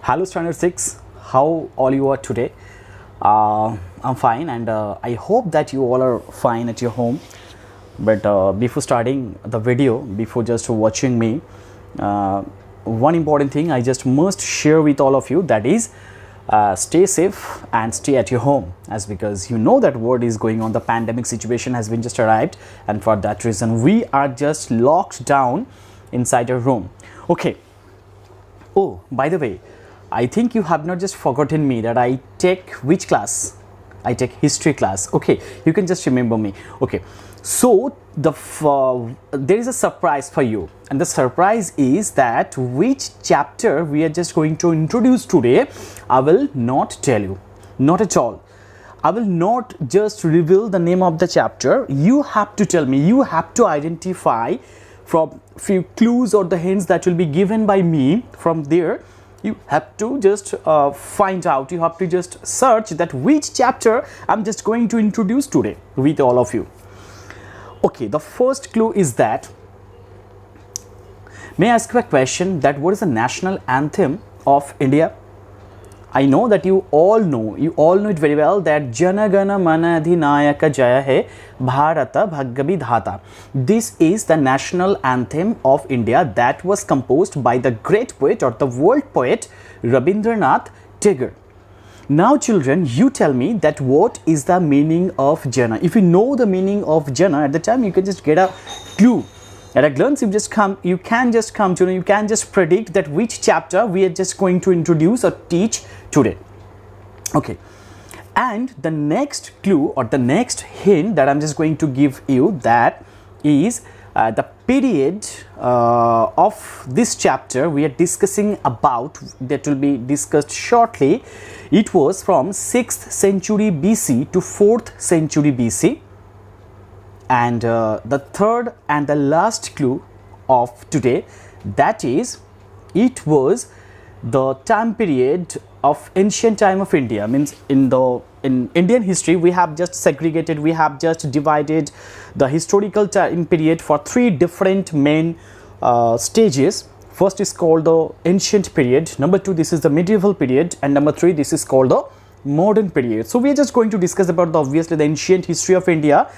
Hello Standard 6, how all you are today? I'm fine and I hope that you all are fine at your home. But before starting the video, before just watching me, one important thing I just must share with all of you, that is stay safe and stay at your home, as because you know that what is going on, the pandemic situation has been just arrived, and for that reason we are just locked down inside a room. Okay. Oh, by the way, I think you have not just forgotten me that I take which class? I take history class. Okay, you can just remember me. Okay, so there is a surprise for you, and the surprise is that which chapter we are just going to introduce today. I will not tell you, not at all. I will not just reveal the name of the chapter. You have to tell me. You have to identify from few clues or the hints that will be given by me. From there you have to just find out, you have to just search that which chapter I'm just going to introduce today with all of you. Okay, the first clue is that, may I ask you a question, that what is the national anthem of India? I know that you all know it very well, that Jana Gana Mana Adhinayaka Jaya Hai Bharata Bhagabhidhata. This is the national anthem of India that was composed by the great poet or the world poet Rabindranath Tagore. Now children, you tell me that what is the meaning of Jana. If you know the meaning of Jana, at the time you can just get a clue. At a glance, you can just predict that which chapter we are just going to introduce or teach today. Okay, and the next clue or the next hint that I'm just going to give you, that is the period of this chapter we are discussing about, that will be discussed shortly. It was from 6th century BC to 4th century BC. And the third and the last clue of today, that is, it was the time period of ancient time of India. Means in Indian history we have just segregated, we have just divided the historical time period for three different main stages. First is called the ancient period, number two, this is the medieval period, and number three, this is called the modern period. So we are just going to discuss about obviously the ancient history of India.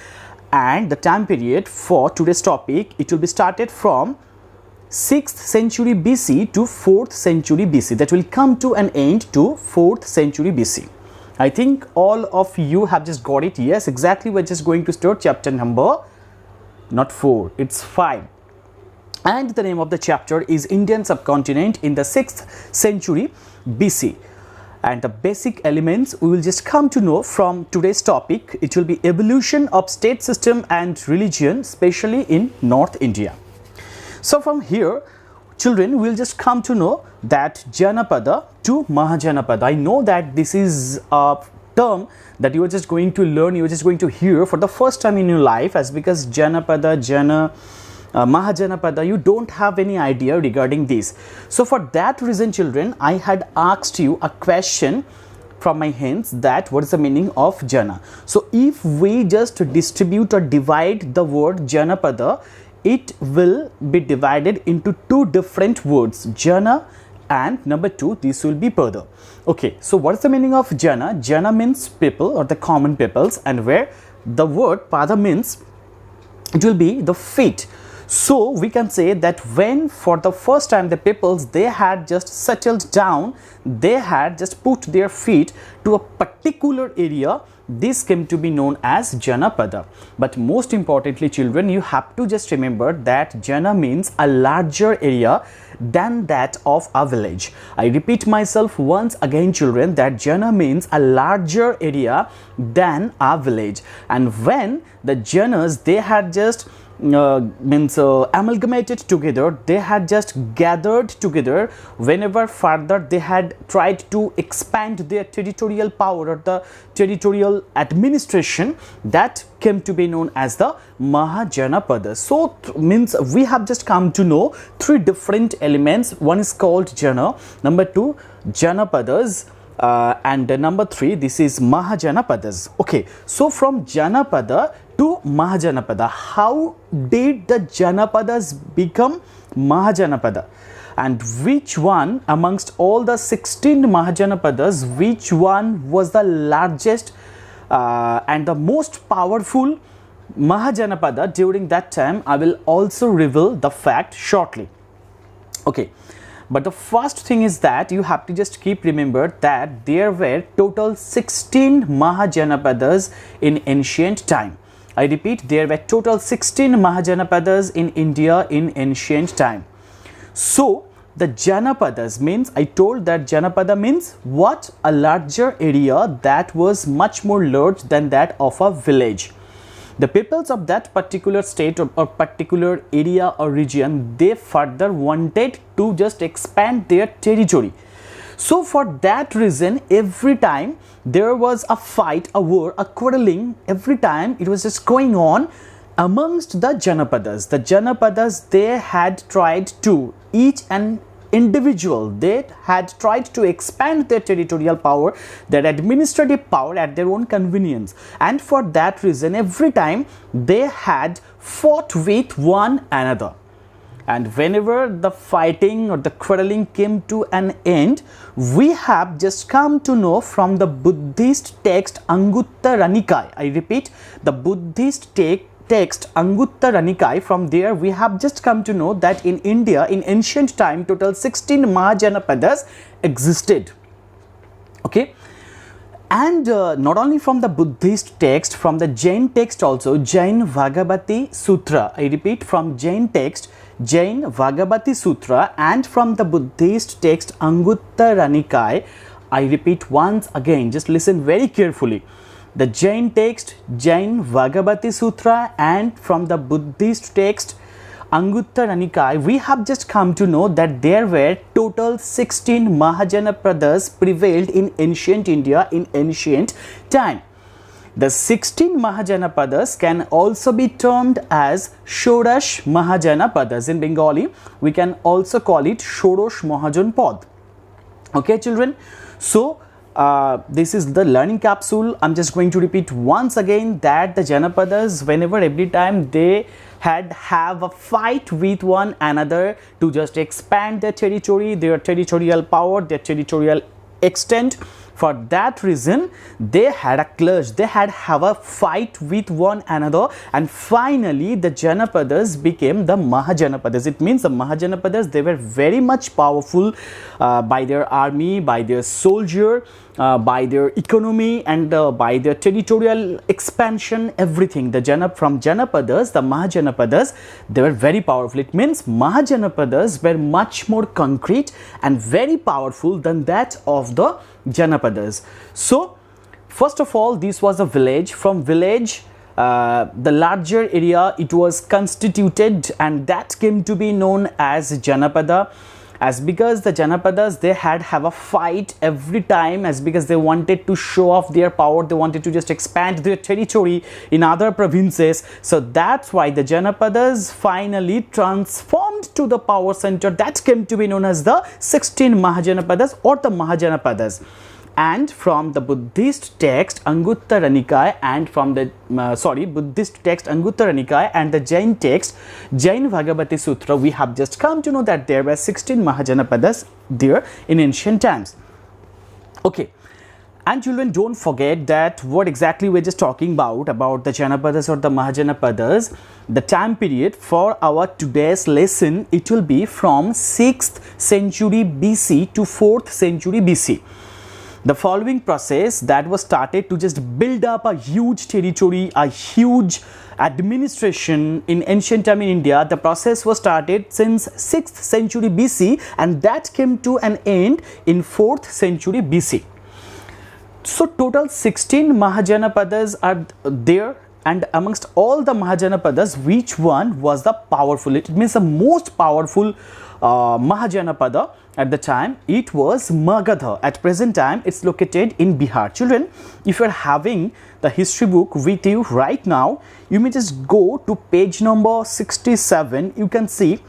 And the time period for today's topic, it will be started from 6th century BC to 4th century BC. That will come to an end to 4th century BC. I think all of you have just got it. Yes, exactly. We're just going to start chapter number, not 4, it's 5. And the name of the chapter is Indian subcontinent in the 6th century BC. And the basic elements we will just come to know from today's topic. It will be evolution of state system and religion, especially in North India. So from here, children, we will just come to know that Janapada to Mahajanapada. I know that this is a term that you are just going to learn, you are just going to hear for the first time in your life, as because Janapada, Mahajanapada, you don't have any idea regarding this. So for that reason, children, I had asked you a question from my hints, that what is the meaning of Jana. So if we just distribute or divide the word Janapada, it will be divided into two different words, Jana and number two, this will be Pada. Okay, so what is the meaning of Jana? Jana means people or the common peoples, and where the word Pada means, it will be the feet. So we can say that when for the first time the peoples, they had just settled down, they had just put their feet to a particular area, this came to be known as Janapada. But most importantly, children, you have to just remember that Jana means a larger area than that of a village. I repeat myself once again, children, that Jana means a larger area than a village. And when the Janas, they had just amalgamated together, they had just gathered together, whenever further they had tried to expand their territorial power or the territorial administration, that came to be known as the Mahajanapada. So means we have just come to know three different elements. One is called Jana, number two Janapadas, and number three, this is Mahajanapadas. Okay, so from Janapada to Mahajanapada, how did the Janapadas become Mahajanapada? And which one amongst all the 16 Mahajanapadas, which one was the largest and the most powerful Mahajanapada during that time? I will also reveal the fact shortly. Okay, but the first thing is that you have to just keep remember that there were total 16 Mahajanapadas in ancient time. I repeat, there were total 16 Mahajanapadas in India in ancient time. So the Janapadas means, I told that Janapada means what? A larger area that was much more large than that of a village. The peoples of that particular state or particular area or region, they further wanted to just expand their territory. So for that reason, every time there was a fight, a war, a quarreling, every time it was just going on amongst the Janapadas. The Janapadas, they had tried to, each and individual, they had tried to expand their territorial power, their administrative power at their own convenience, and for that reason every time they had fought with one another. And whenever the fighting or the quarreling came to an end, we have just come to know from the Buddhist text Anguttara Nikaya. I repeat, the Buddhist text Anguttara Nikaya, from there we have just come to know that in India in ancient time total 16 Mahajanapadas existed. Okay, and not only from the Buddhist text, from the Jain text also, Jain Bhagavati Sutra. I repeat, from Jain text Jain Bhagavati Sutra and from the Buddhist text Anguttara Nikaya. I repeat once again, just listen very carefully. The Jain text Jain Bhagavati Sutra and from the Buddhist text Anguttara Nikaya, we have just come to know that there were total 16 Mahajanapadas prevailed in ancient India in ancient time. The 16 Mahajanapadas can also be termed as Shorash Mahajanapadas. In Bengali, we can also call it Shorosh Mahajanpad. Okay, children. So, this is the learning capsule. I'm just going to repeat once again that the Janapadas, whenever every time they have a fight with one another to just expand their territory, their territorial power, their territorial extent. For that reason, they had a clash, they have a fight with one another, and finally the Janapadas became the Mahajanapadas. It means the Mahajanapadas, they were very much powerful by their army, by their soldier, by their economy, and by their territorial expansion, everything. From Janapadas, the Mahajanapadas, they were very powerful. It means Mahajanapadas were much more concrete and very powerful than that of the Janapadas. So, first of all, this was a village. From village, the larger area, it was constituted, and that came to be known as Janapada. As because the Janapadas, they have a fight every time, as because they wanted to show off their power, they wanted to just expand their territory in other provinces. So that's why the Janapadas finally transformed to the power center that came to be known as the 16 Mahajanapadas or the Mahajanapadas. And from the Buddhist text Anguttara Nikaya and from the Buddhist text Anguttara Nikaya and the Jain text Jain Bhagavati Sutra, we have just come to know that there were 16 Mahajanapadas there in ancient times. Okay, and children, don't forget that what exactly we're just talking about the Janapadas or the Mahajanapadas. The time period for our today's lesson, it will be from 6th century BC to 4th century BC. The following process that was started to just build up a huge territory, a huge administration in ancient time in India. The process was started since 6th century BC and that came to an end in 4th century BC. So total 16 Mahajanapadas are there, and amongst all the Mahajanapadas, which one was the powerful? It means the most powerful Mahajanapada at the time, it was Magadha. At present time, it's located in Bihar. Children, if you're having the history book with you right now, you may just go to page number 67. You can see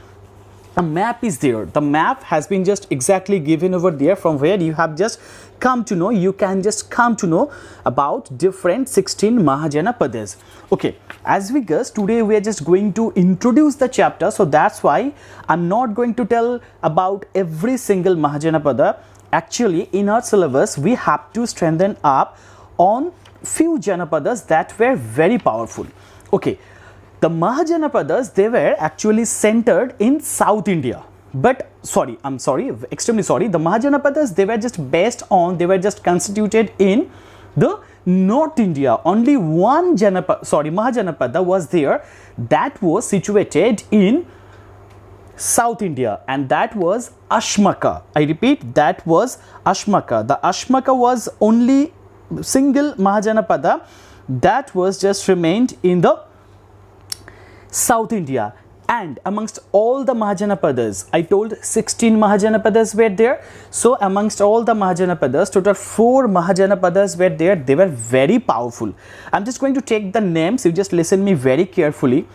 a map is there. The map has been just exactly given over there, from where you have just come to know, you can just come to know about different 16 Mahajanapadas. Okay, as we guess, today we are just going to introduce the chapter, so that's why I'm not going to tell about every single Mahajanapada. Actually, in our syllabus, we have to strengthen up on few Janapadas that were very powerful. Okay, the Mahajanapadas, they were actually centered in South India. But extremely sorry, the Mahajanapadas, they were just constituted in the North India. Only one Mahajanapada was there that was situated in South India, and that was Ashmaka. I repeat, that was Ashmaka. The Ashmaka was only single Mahajanapada that was just remained in the South India. And amongst all the Mahajanapadas, I told 16 Mahajanapadas were there. So amongst all the Mahajanapadas, total 4 Mahajanapadas were there. They were very powerful. I'm just going to take the names. You just listen me very carefully.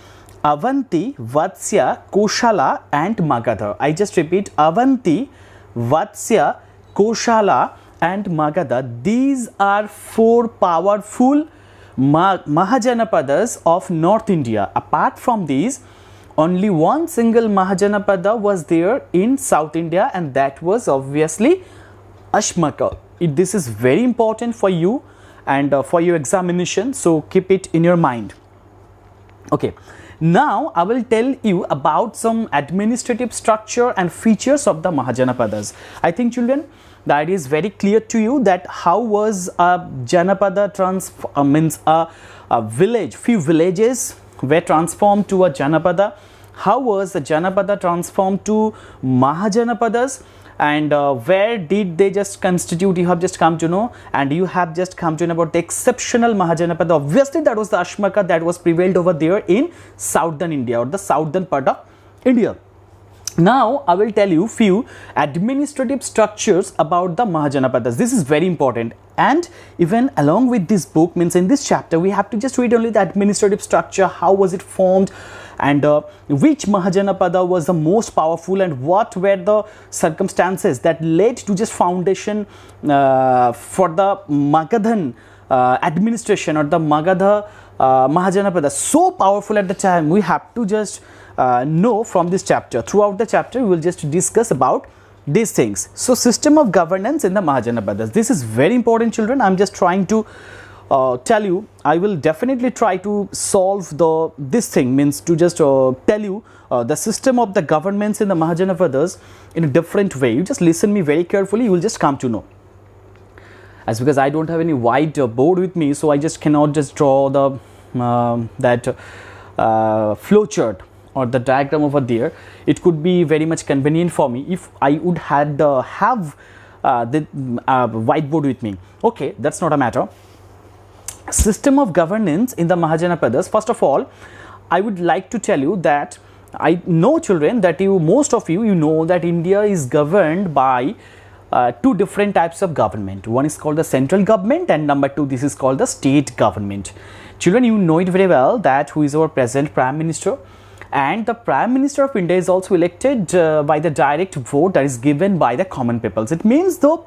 Avanti, Vatsya, Koshala and Magadha. I just repeat, Avanti, Vatsya, Koshala and Magadha. These are 4 powerful Mahajanapadas of North India. Apart from these, only one single Mahajanapada was there in South India, and that was obviously Ashmaka. This is very important for you and for your examination, so keep it in your mind. Okay, now I will tell you about some administrative structure and features of the Mahajanapadas. I think, children, the idea is very clear to you that how was a Janapada means a village, few villages were transformed to a Janapada. How was the Janapada transformed to Mahajanapadas, and where did they just constitute? You have just come to know, and you have just come to know about the exceptional Mahajanapada. Obviously, that was the Ashmaka that was prevailed over there in southern India, or the southern part of India. Now, I will tell you few administrative structures about the Mahajanapadas. This is very important, and even along with this book, means in this chapter, we have to just read only the administrative structure, how was it formed, and which Mahajanapada was the most powerful, and what were the circumstances that led to just foundation for the Magadhan administration, or the Magadha Mahajanapada. So powerful at the time, we have to just know from this chapter. Throughout the chapter, we will just discuss about these things. So, system of governance in the Mahajanapadas. This is very important, children. I'm just trying to tell you. I will definitely try to solve this thing, means to just tell you the system of the governments in the Mahajanapadas in a different way. You just listen me very carefully. You will just come to know. As because I don't have any white board with me, so I just cannot just draw the flow chart or the diagram over there. It could be very much convenient for me if I would have the whiteboard with me. Okay, that's not a matter. System of governance in the Mahajanapadas. First of all, I would like to tell you that I know, children, that most of you know that India is governed by 2 different types of government. One is called the central government, and number 2, this is called the state government. Children, you know it very well that who is our present Prime Minister, and the Prime Minister of India is also elected by the direct vote that is given by the common peoples. It means the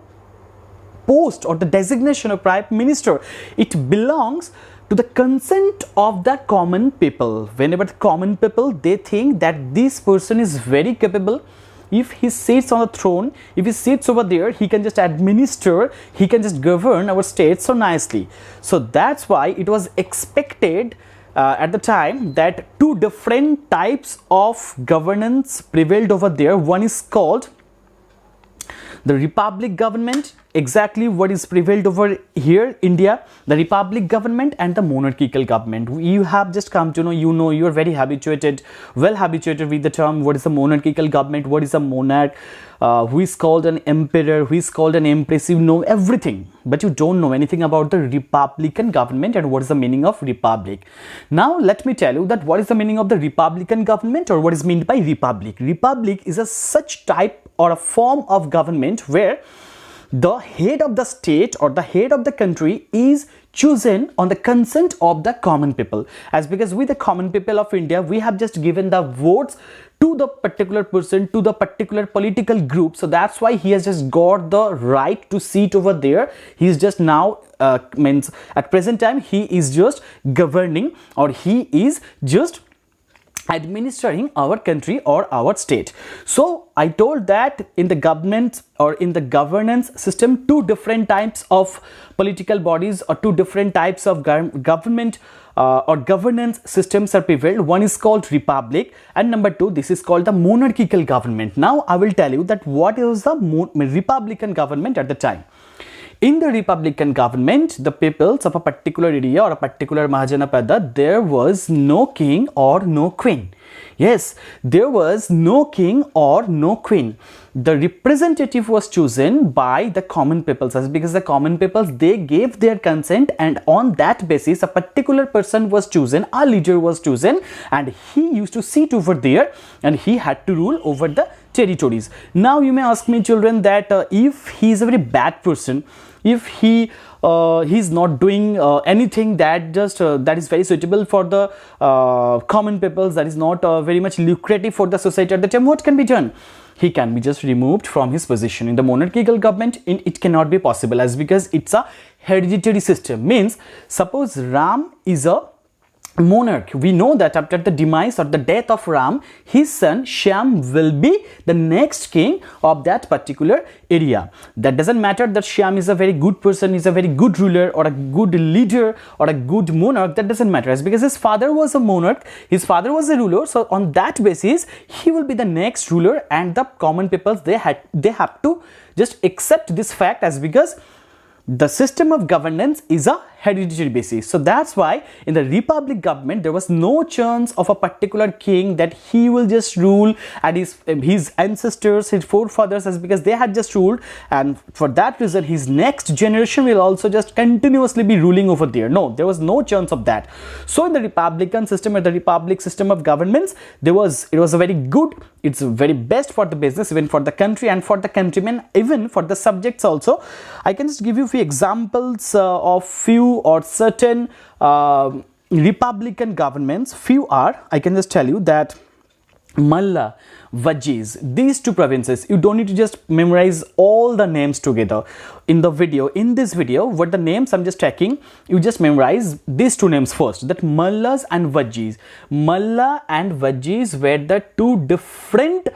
post or the designation of Prime Minister, it belongs to the consent of the common people. Whenever the common people, they think that this person is very capable, if he sits on the throne, if he sits over there, he can just administer, he can just govern our state so nicely. So that's why it was expected at the time that 2 different types of governance prevailed over there. One is called the republic government, exactly what is prevailed over here India, the republic government and the monarchical government. You have just come to know, you are very well habituated with the term what is a monarchical government, what is a monarch, who is called an emperor, who is called an empress. You know everything, but you don't know anything about the republican government and what is the meaning of republic. Now let me tell you that what is the meaning of the republican government, or what is meant by republic. Republic is a such type or a form of government where the head of the state or the head of the country is chosen on the consent of the common people. As because we the common people of India, we have just given the votes to the particular person, to the particular political group. So that's why he has just got the right to sit over there. He is just now means at present time he is just governing, or he is just administering our country or our state. So I told that in the government or in the governance system, two different types of political bodies or two different types of government or governance systems are prevailed. One is called republic, and number two, this is called the monarchical government. Now I will tell you that what is the republican government at the time. In the republican government, the peoples of a particular area or a particular Mahajanapada, there was no king or no queen. Yes, there was no king or no queen. The representative was chosen by the common peoples, because the common peoples, they gave their consent, and on that basis a particular person was chosen, a leader was chosen, and he used to sit over there and he had to rule over the territories. Now you may ask me, children, that if he is a very bad person, if he's not doing anything that just that is very suitable for the common peoples, that is not very much lucrative for the society at the time, what can be done? He can be just removed from his position. In the monarchical government, it cannot be possible, as because it's a hereditary system. Means suppose Ram is a monarch, we know that after the demise or the death of Ram, his son Shyam will be the next king of that particular area. That doesn't matter that Shyam is a very good person, is a very good ruler or a good leader or a good monarch. That doesn't matter, as because his father was a monarch, his father was a ruler. So on that basis, he will be the next ruler, and the common peoples, they have to just accept this fact, as because the system of governance is a hereditary basis. So that's why in the republic government, there was no chance of a particular king that he will just rule and his ancestors, his forefathers, as because they had just ruled, and for that reason his next generation will also just continuously be ruling over there. No, there was no chance of that. So in the republican system or the republic system of governments, it was a very good, it's very best for the business, even for the country and for the countrymen, even for the subjects also. I can just give you a few examples of few or certain republican governments. Few are, I can just tell you that Malla, Vajis, these two provinces, you don't need to just memorize all the names together. In this video, what the names I'm just checking, you just memorize these two names first, that Mallas and Vajis. Malla and Vajis were the two different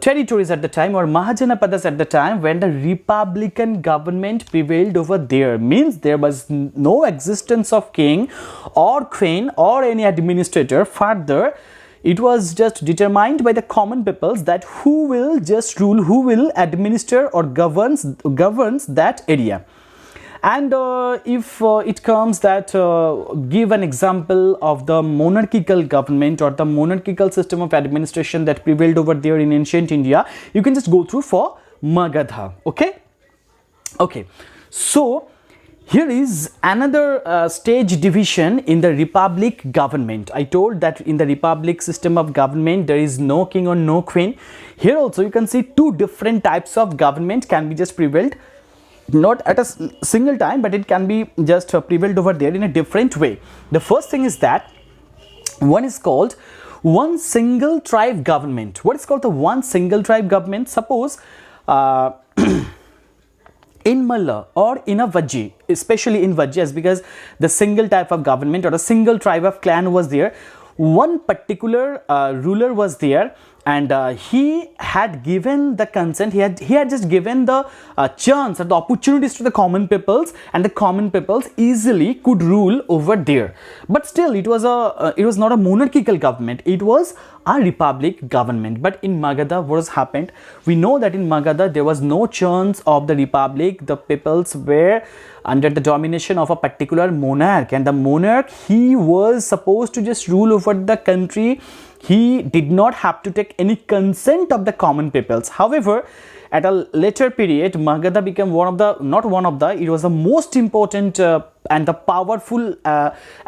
territories at the time, or Mahajanapadas at the time, when the republican government prevailed over there. Means there was no existence of king or queen or any administrator. Further, it was just determined by the common peoples that who will just rule, who will administer or governs that area. And if it comes that give an example of the monarchical government or the monarchical system of administration that prevailed over there in ancient India, you can just go through for Magadha. Okay, so here is another stage division in the republic government. I told that in the republic system of government, there is no king or no queen. Here also you can see two different types of government can be just prevailed, not at a single time, but it can be just prevailed over there in a different way. The first thing is that one is called one single tribe government. What is called the one single tribe government? Suppose in Malla or in a Vaji, especially in Vaji, because the single type of government or a single tribe of clan was there, one particular ruler was there, and he had given the consent, he had just given the chance or the opportunities to the common peoples, and the common peoples easily could rule over there. But still, it was not a monarchical government, it was a republic government. But in Magadha, what has happened? We know that in Magadha there was no chance of the republic. The peoples were under the domination of a particular monarch, and the monarch, he was supposed to just rule over the country. He did not have to take any consent of the common peoples. However, at a later period, Magadha became it was the most important and the powerful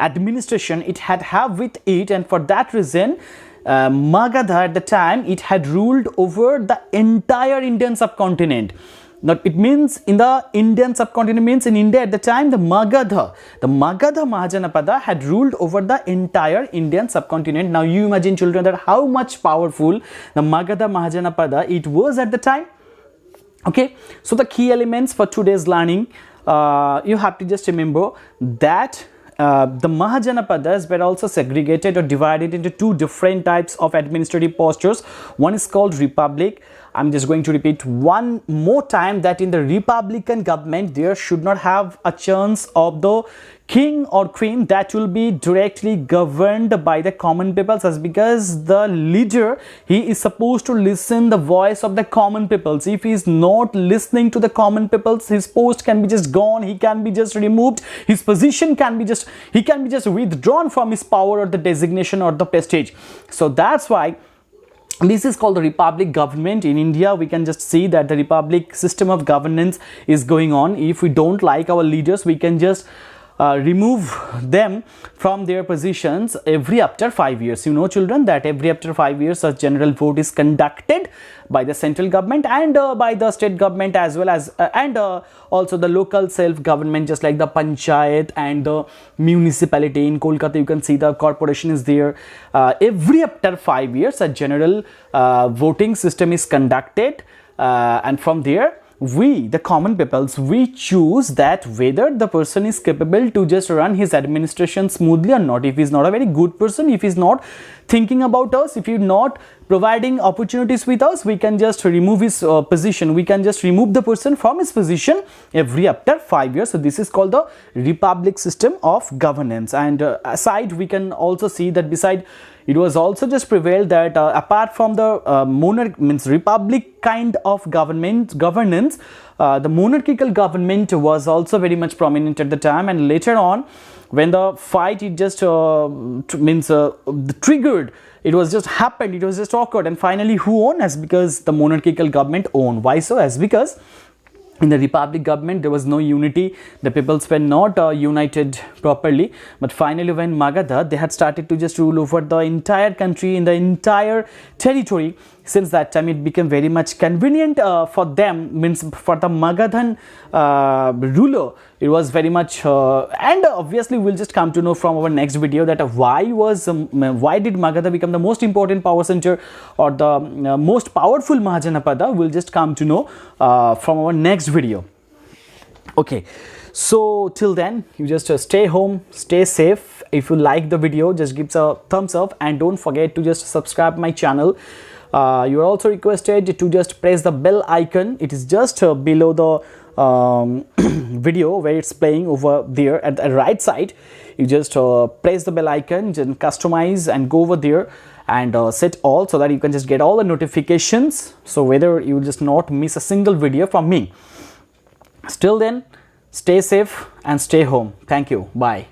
administration it had with it, and for that reason, Magadha at the time, it had ruled over the entire Indian subcontinent. Not, it means in the Indian subcontinent, means in India at the time, the Magadha Mahajanapada had ruled over the entire Indian subcontinent. Now you imagine, children, that how much powerful the Magadha Mahajanapada it was at the time. Okay, so the key elements for today's learning, you have to just remember that the Mahajanapadas were also segregated or divided into two different types of administrative postures. One is called Republic. I'm just going to repeat one more time that in the Republican government, there should not have a chance of the king or queen that will be directly governed by the common peoples, as because the leader, he is supposed to listen the voice of the common peoples. If he is not listening to the common peoples, his post can be just gone, he can be just removed, his position can be just, he can be just withdrawn from his power or the designation or the prestige. So that's why this is called the Republic government. In India, we can just see that the Republic system of governance is going on. If we don't like our leaders, we can just remove them from their positions every after 5 years. You know, children, that every after 5 years a general vote is conducted by the central government and by the state government, as well as and also the local self-government, just like the panchayat and the municipality. In Kolkata, you can see the corporation is there. Every after 5 years a general voting system is conducted, and from there we, the common peoples, we choose that whether the person is capable to just run his administration smoothly or not. If he is not a very good person, if he is not thinking about us, if he is not providing opportunities with us, we can just remove his position. We can just remove the person from his position every after 5 years. So this is called the Republic system of governance. And aside, we can also see that beside, it was also just prevailed that apart from the monarch, means republic kind of governance, the monarchical government was also very much prominent at the time. And later on, when the fight, it just triggered, it was just happened, it was just occurred, and finally who won? As because the monarchical government won. Why so? As because in the Republic government, there was no unity. The peoples were not united properly. But finally, when Magadha, they had started to just rule over the entire country, in the entire territory. Since that time, it became very much convenient for them, means for the Magadhan ruler. It was very much, and obviously we'll just come to know from our next video that why did Magadha become the most important power center or the most powerful Mahajanapada. We'll just come to know from our next video. Okay, so till then, you just stay home, stay safe. If you like the video, just give a thumbs up and don't forget to just subscribe my channel. You are also requested to just press the bell icon. It is just below the video where it's playing over there at the right side. You just press the bell icon, then customize and go over there and set all, so that you can just get all the notifications, so whether you just not miss a single video from me. Still then, stay safe and stay home. Thank you. Bye.